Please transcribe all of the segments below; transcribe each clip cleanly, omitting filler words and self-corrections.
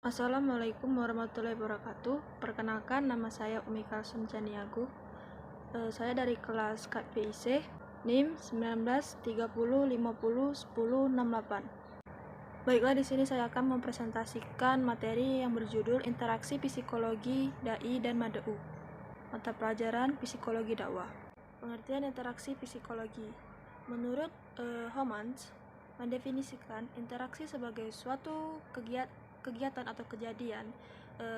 Assalamualaikum warahmatullahi wabarakatuh. Perkenalkan, nama saya Umi Kalsum Caniago. Saya dari kelas KPIC, NIM 1930501068. Baiklah, di sini saya akan mempresentasikan materi yang berjudul Interaksi Psikologi Dai dan Mad'u. Mata pelajaran Psikologi Dakwah. Pengertian interaksi psikologi. Menurut Homans, mendefinisikan interaksi sebagai suatu kegiatan atau kejadian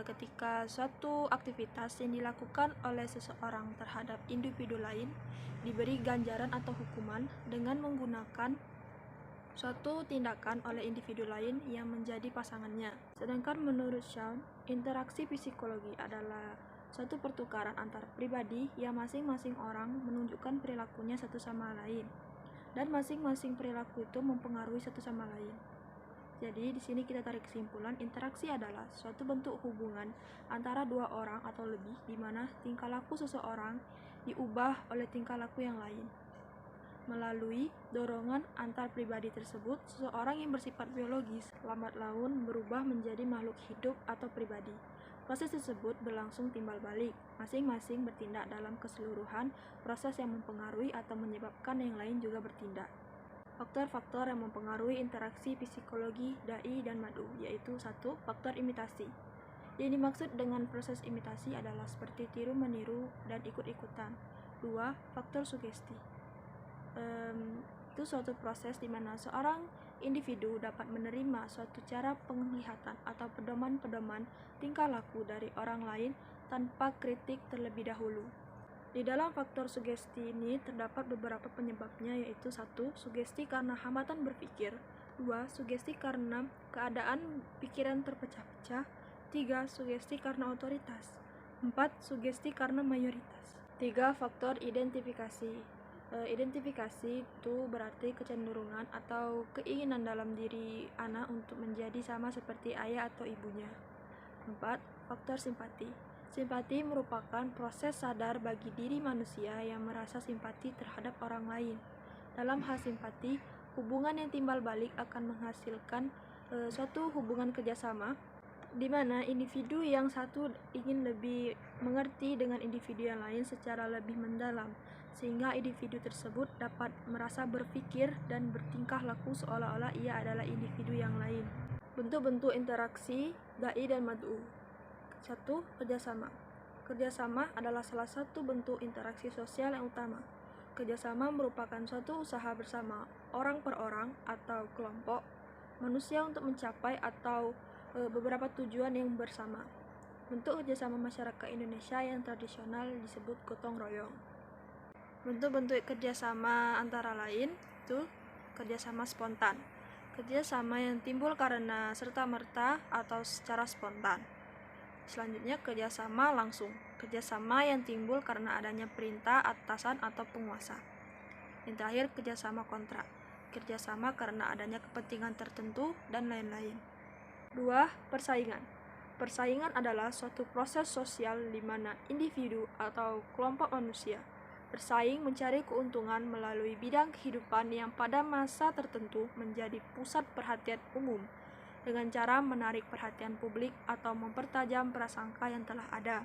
ketika suatu aktivitas yang dilakukan oleh seseorang terhadap individu lain diberi ganjaran atau hukuman dengan menggunakan suatu tindakan oleh individu lain yang menjadi pasangannya. Sedangkan menurut Shawn, interaksi psikologi adalah suatu pertukaran antar pribadi yang masing-masing orang menunjukkan perilakunya satu sama lain, dan masing-masing perilaku itu mempengaruhi satu sama lain. Jadi di sini kita tarik kesimpulan, interaksi adalah suatu bentuk hubungan antara dua orang atau lebih di mana tingkah laku seseorang diubah oleh tingkah laku yang lain. Melalui dorongan antar pribadi tersebut, seseorang yang bersifat biologis lambat laun berubah menjadi makhluk hidup atau pribadi. Proses tersebut berlangsung timbal balik, masing-masing bertindak dalam keseluruhan proses yang mempengaruhi atau menyebabkan yang lain juga bertindak. Faktor-faktor yang mempengaruhi interaksi psikologi Dai dan Mad'u, yaitu 1. Faktor imitasi. Yang dimaksud dengan proses imitasi adalah seperti tiru-meniru dan ikut-ikutan. 2. Faktor sugesti. Itu suatu proses di mana seorang individu dapat menerima suatu cara penglihatan atau pedoman-pedoman tingkah laku dari orang lain tanpa kritik terlebih dahulu. Di dalam faktor sugesti ini terdapat beberapa penyebabnya, yaitu 1. Sugesti karena hambatan berpikir. 2. Sugesti karena keadaan pikiran terpecah-pecah. 3. Sugesti karena otoritas. 4. Sugesti karena mayoritas. 3. Faktor identifikasi. Identifikasi itu berarti kecenderungan atau keinginan dalam diri anak untuk menjadi sama seperti ayah atau ibunya. 4. Faktor simpati. Simpati merupakan proses sadar bagi diri manusia yang merasa simpati terhadap orang lain. Dalam hal simpati, hubungan yang timbal balik akan menghasilkan suatu hubungan kerjasama di mana individu yang satu ingin lebih mengerti dengan individu yang lain secara lebih mendalam, sehingga individu tersebut dapat merasa berpikir dan bertingkah laku seolah-olah ia adalah individu yang lain. Bentuk-bentuk interaksi Dai dan Mad'u. 1. Kerjasama. Kerjasama adalah salah satu bentuk interaksi sosial yang utama. Kerjasama merupakan suatu usaha bersama orang per orang atau kelompok manusia untuk mencapai atau beberapa tujuan yang bersama. Bentuk kerjasama masyarakat Indonesia yang tradisional disebut gotong royong. Bentuk-bentuk kerjasama antara lain itu kerjasama spontan. Kerjasama yang timbul karena serta-merta atau secara spontan. Selanjutnya kerjasama langsung. Kerjasama yang timbul karena adanya perintah atasan atau penguasa. Yang terakhir kerjasama kontrak. Kerjasama karena adanya kepentingan tertentu dan lain-lain. 2. Persaingan. Persaingan adalah suatu proses sosial di mana individu atau kelompok manusia bersaing mencari keuntungan melalui bidang kehidupan yang pada masa tertentu menjadi pusat perhatian umum dengan cara menarik perhatian publik atau mempertajam prasangka yang telah ada.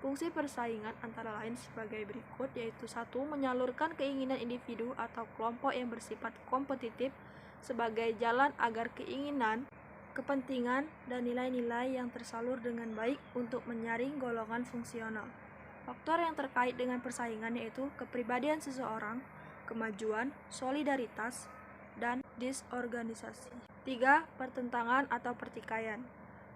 Fungsi persaingan antara lain sebagai berikut, yaitu 1. Menyalurkan keinginan individu atau kelompok yang bersifat kompetitif sebagai jalan agar keinginan, kepentingan, dan nilai-nilai yang tersalur dengan baik untuk menyaring golongan fungsional. Faktor yang terkait dengan persaingan yaitu kepribadian seseorang, kemajuan, solidaritas, dan disorganisasi. 3. Pertentangan atau pertikaian.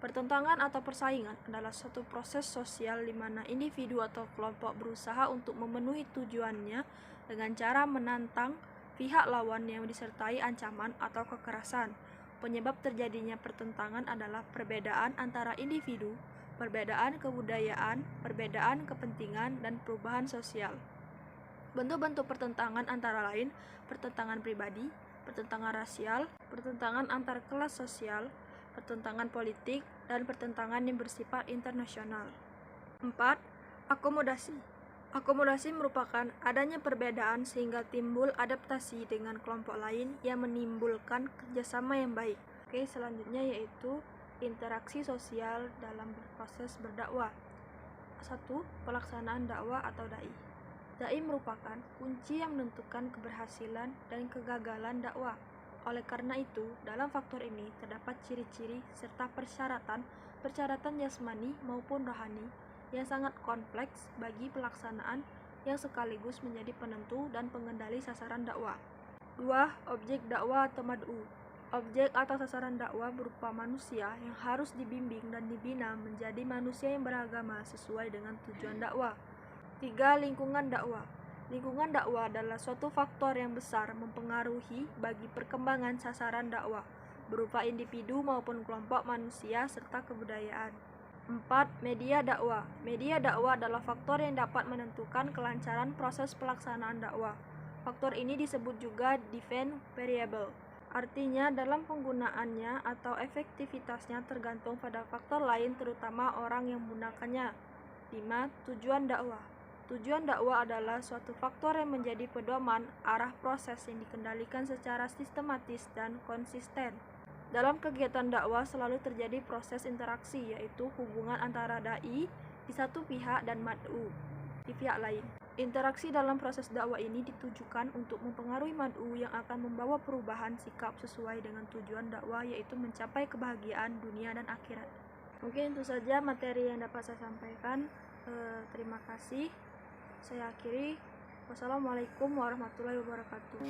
Pertentangan atau persaingan adalah suatu proses sosial di mana individu atau kelompok berusaha untuk memenuhi tujuannya dengan cara menantang pihak lawan yang disertai ancaman atau kekerasan. Penyebab terjadinya pertentangan adalah perbedaan antara individu, perbedaan kebudayaan, perbedaan kepentingan, dan perubahan sosial. Bentuk-bentuk pertentangan antara lain pertentangan pribadi, pertentangan rasial, pertentangan antar kelas sosial, pertentangan politik, dan pertentangan yang bersifat internasional. 4. Akomodasi. Akomodasi merupakan adanya perbedaan sehingga timbul adaptasi dengan kelompok lain yang menimbulkan kerjasama yang baik. Selanjutnya yaitu interaksi sosial dalam proses berdakwah. 1. Pelaksanaan dakwah atau dai. Dai merupakan kunci yang menentukan keberhasilan dan kegagalan dakwah. Oleh karena itu, dalam faktor ini terdapat ciri-ciri serta persyaratan jasmani maupun rohani yang sangat kompleks bagi pelaksanaan yang sekaligus menjadi penentu dan pengendali sasaran dakwah. 2. Objek dakwah atau mad'u. Objek atau sasaran dakwah berupa manusia yang harus dibimbing dan dibina menjadi manusia yang beragama sesuai dengan tujuan dakwah. 3. Lingkungan dakwah. Lingkungan dakwah adalah suatu faktor yang besar mempengaruhi bagi perkembangan sasaran dakwah berupa individu maupun kelompok manusia serta kebudayaan. 4. Media dakwah. Media dakwah adalah faktor yang dapat menentukan kelancaran proses pelaksanaan dakwah. Faktor ini disebut juga define variable. Artinya dalam penggunaannya atau efektivitasnya tergantung pada faktor lain terutama orang yang menggunakannya. 5. Tujuan dakwah. Tujuan dakwah adalah suatu faktor yang menjadi pedoman arah proses yang dikendalikan secara sistematis dan konsisten. Dalam kegiatan dakwah selalu terjadi proses interaksi, yaitu hubungan antara dai di satu pihak dan mad'u di pihak lain. Interaksi dalam proses dakwah ini ditujukan untuk mempengaruhi mad'u yang akan membawa perubahan sikap sesuai dengan tujuan dakwah, yaitu mencapai kebahagiaan dunia dan akhirat. Mungkin itu saja materi yang dapat saya sampaikan. Terima kasih. Saya akhiri. Wassalamualaikum warahmatullahi wabarakatuh.